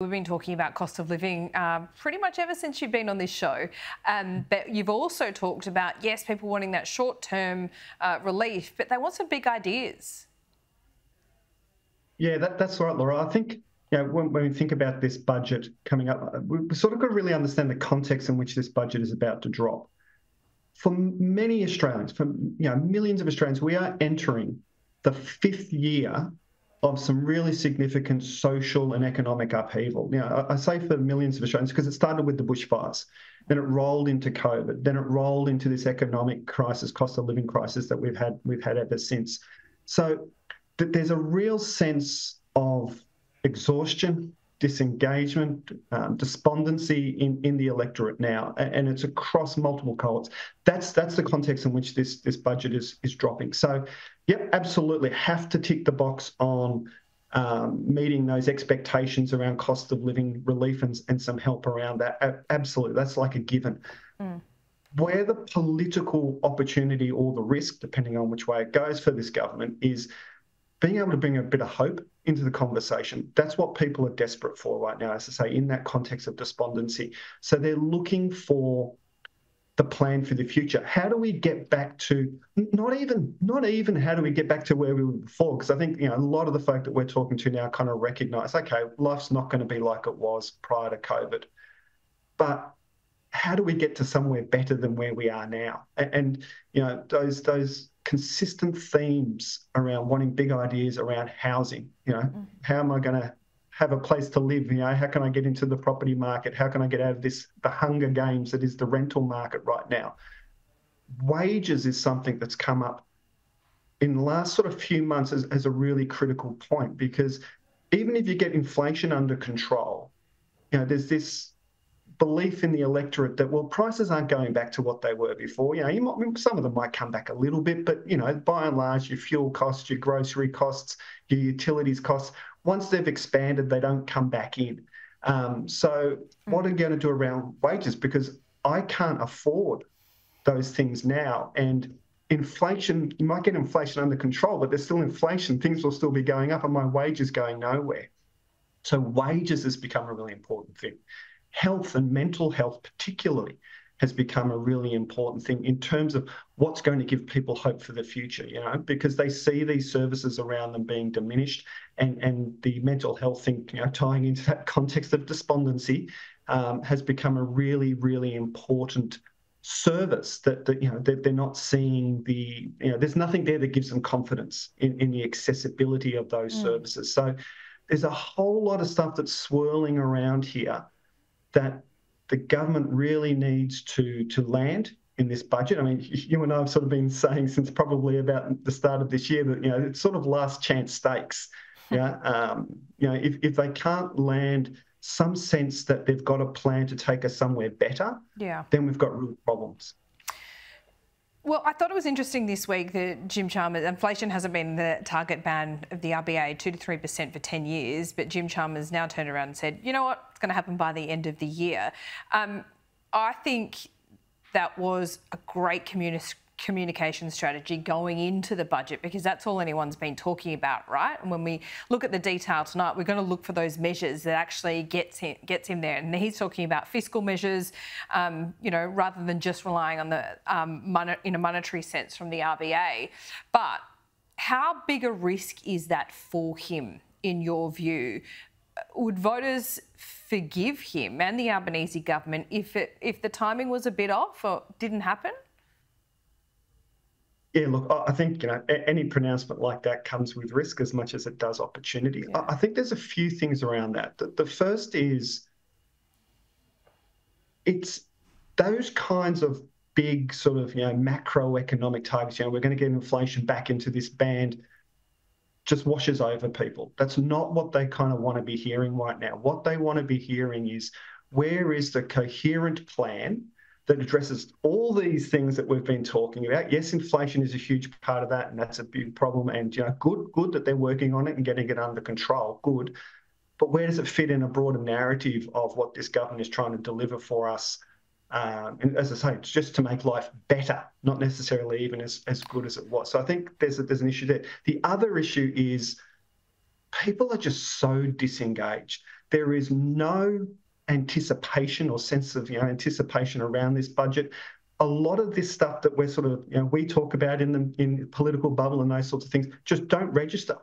We've been talking about cost of living pretty much ever since you've been on this show. But you've also talked about, yes, people wanting that short-term relief, but they want some big ideas. Yeah, that's right, Laura. I think when we think about this budget coming up, we sort of got to really understand the context in which this budget is about to drop. For many Australians, for millions of Australians, we are entering the fifth year of some really significant social and economic upheaval. I say for millions of Australians because it started with the bushfires, then it rolled into COVID, then it rolled into this economic crisis, cost of living crisis that we've had ever since. So there's a real sense of exhaustion, disengagement, despondency in the electorate now, and it's across multiple cohorts. That's the context in which this budget is dropping. So, yep, absolutely have to tick the box on meeting those expectations around cost of living relief and some help around that. Absolutely, that's like a given. Where the political opportunity or the risk, depending on which way it goes for this government, is being able to bring a bit of hope into the conversation. That's what people are desperate for right now, as I say, in that context of despondency. So they're looking for the plan for the future. How do we get back to, not even how do we get back to where we were before? Because I think a lot of the folk that we're talking to now kind of recognise, okay, life's not going to be like it was prior to COVID. But how do we get to somewhere better than where we are now? And those consistent themes around wanting big ideas around housing. How am I going to have a place to live? How can I get into the property market? How can I get out of the hunger games that is the rental market right now? Wages is something that's come up in the last sort of few months as a really critical point, because even if you get inflation under control, there's this belief in the electorate that, well, prices aren't going back to what they were before. Some of them might come back a little bit, but by and large, your fuel costs, your grocery costs, your utilities costs, once they've expanded, they don't come back in. So what are you going to do around wages? Because I can't afford those things now. And inflation, you might get inflation under control, but there's still inflation. Things will still be going up and my wages going nowhere. So wages has become a really important thing. Health and mental health particularly has become a really important thing in terms of what's going to give people hope for the future, because they see these services around them being diminished, and the mental health thing, tying into that context of despondency, has become a really, really important service that they're not seeing there's nothing there that gives them confidence in the accessibility of those services. So there's a whole lot of stuff that's swirling around here that the government really needs to land in this budget. I mean, you and I have sort of been saying since probably about the start of this year that it's sort of last chance stakes. If they can't land some sense that they've got a plan to take us somewhere better, then we've got real problems. Well, I thought it was interesting this week that Jim Chalmers, inflation hasn't been the target band of the RBA, 2 to 3% for 10 years, but Jim Chalmers now turned around and said, you know what, it's going to happen by the end of the year. I think that was a great communication strategy going into the budget, because that's all anyone's been talking about, right? And when we look at the detail tonight, we're going to look for those measures that actually gets him there. And he's talking about fiscal measures, rather than just relying on the in a monetary sense from the RBA. But how big a risk is that for him, in your view? Would voters forgive him and the Albanese government if the timing was a bit off or didn't happen? Yeah, look, I think, any pronouncement like that comes with risk as much as it does opportunity. Yeah. I think there's a few things around that. The first is it's those kinds of big sort of, macroeconomic targets, we're going to get inflation back into this band, just washes over people. That's not what they kind of want to be hearing right now. What they want to be hearing is, where is the coherent plan that addresses all these things that we've been talking about? Yes, inflation is a huge part of that, and that's a big problem. And good that they're working on it and getting it under control. Good, but where does it fit in a broader narrative of what this government is trying to deliver for us? And as I say, it's just to make life better, not necessarily even as good as it was. So I think there's an issue there. The other issue is people are just so disengaged. There is no anticipation or sense of anticipation around this budget. A lot of this stuff that we're sort of we talk about in the political bubble and those sorts of things just don't register.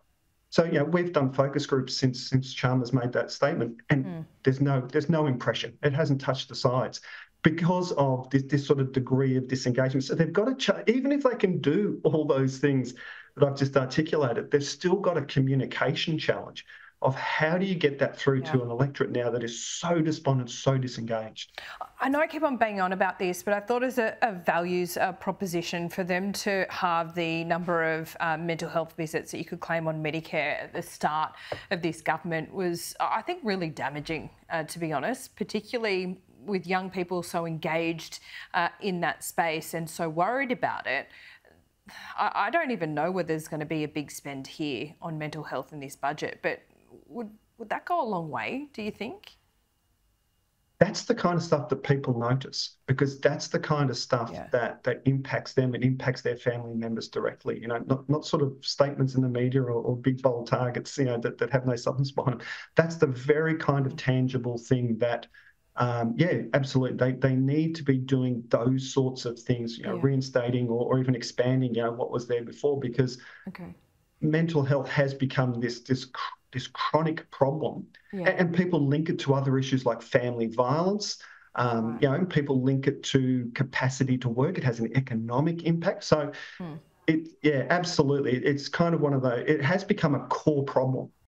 So we've done focus groups since Chalmers made that statement, and there's no impression. It hasn't touched the sides because of this sort of degree of disengagement. So they've got to even if they can do all those things that I've just articulated, they've still got a communication challenge of how do you get that through to an electorate now that is so despondent, so disengaged. I know I keep on banging on about this, but I thought as a values proposition for them to halve the number of mental health visits that you could claim on Medicare at the start of this government was, I think, really damaging, to be honest, particularly with young people so engaged in that space and so worried about it. I don't even know whether there's going to be a big spend here on mental health in this budget, but would that go a long way, do you think? That's the kind of stuff that people notice, because that's the kind of stuff that impacts them. It impacts their family members directly. Not sort of statements in the media or big bold targets, that have no substance behind them. That's the very kind of tangible thing that, absolutely. They need to be doing those sorts of things, reinstating or even expanding, what was there before, because mental health has become this chronic problem, and people link it to other issues like family violence. And people link it to capacity to work. It has an economic impact. So, absolutely, it's kind of one of those. It has become a core problem